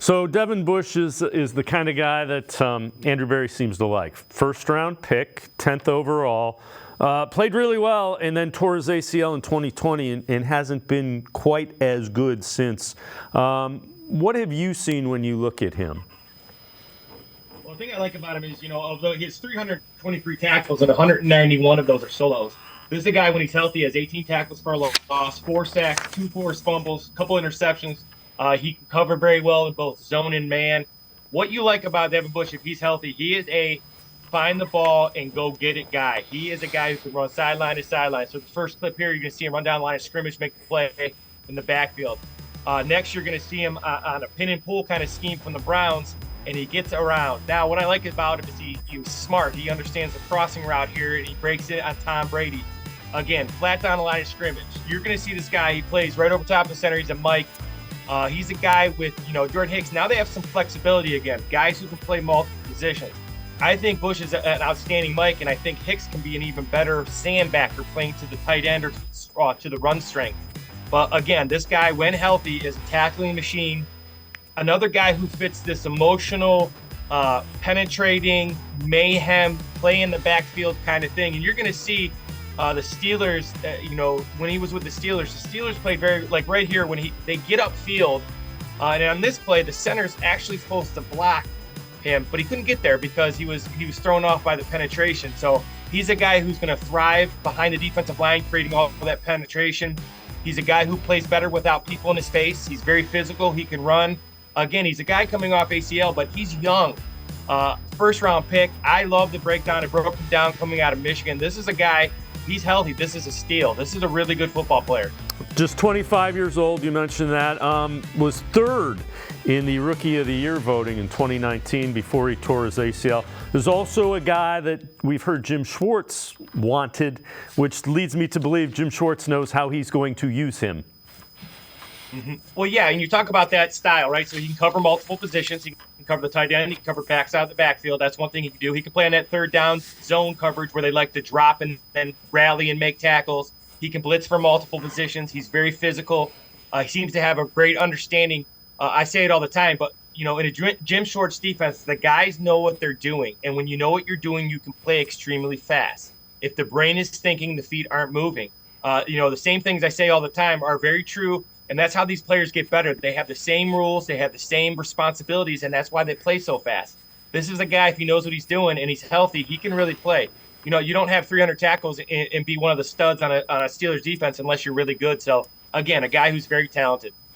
So Devin Bush is the kind of guy that Andrew Berry seems to like. First round pick, 10th overall. Played really well and then tore his ACL in 2020 and hasn't been quite as good since. What have you seen when you look at him? Well, the thing I like about him is, although he has 323 tackles and 191 of those are solos, this is a guy when he's healthy has 18 tackles for a loss, 4 sacks, 2 forced fumbles, a couple interceptions. He can cover very well in both zone and man. What you like about Devin Bush, if he's healthy, he is a find the ball and go get it guy. He is a guy who can run sideline to sideline. So the first clip here, you're going to see him run down the line of scrimmage, make the play in the backfield. Next, you're going to see him on a pin and pull kind of scheme from the Browns, and he gets around. Now, what I like about him is he's smart. He understands the crossing route here, and he breaks it on Tom Brady. Again, flat down the line of scrimmage. You're going to see this guy. He plays right over top of the center. He's a Mike. He's a guy with, Jordan Hicks. Now they have some flexibility again. Guys who can play multiple positions. I think Bush is an outstanding Mike, and I think Hicks can be an even better sandbacker playing to the tight end or to the run strength. But again, this guy, when healthy, is a tackling machine. Another guy who fits this emotional, penetrating, mayhem, play in the backfield kind of thing. And you're going to see the Steelers, when he was with the Steelers played very, like right here, when they get upfield. And on this play, the center's actually supposed to block him, but he couldn't get there because he was thrown off by the penetration. So he's a guy who's going to thrive behind the defensive line, creating all that penetration. He's a guy who plays better without people in his face. He's very physical. He can run. Again, he's a guy coming off ACL, but he's young. First round pick. I love the breakdown. It broke him down coming out of Michigan. This is a guy, he's healthy. This is a steal. This is a really good football player. Just 25 years old, you mentioned that. Was third in the Rookie of the Year voting in 2019 before he tore his ACL. There's also a guy that we've heard Jim Schwartz wanted, which leads me to believe Jim Schwartz knows how he's going to use him. Mm-hmm. Well, yeah, and you talk about that style, right? So he can cover multiple positions. He can cover the tight end. He can cover backside of the backfield. That's one thing he can do. He can play on that third down zone coverage where they like to drop and then rally and make tackles. He can blitz for multiple positions. He's very physical. He seems to have a great understanding. I say it all the time, but, in a Jim Schwartz defense, the guys know what they're doing. And when you know what you're doing, you can play extremely fast. If the brain is thinking, the feet aren't moving. The same things I say all the time are very true. And that's how these players get better. They have the same rules. They have the same responsibilities. And that's why they play so fast. This is a guy, if he knows what he's doing and he's healthy, he can really play. You don't have 300 tackles and be one of the studs on a Steelers defense unless you're really good. So, again, a guy who's very talented.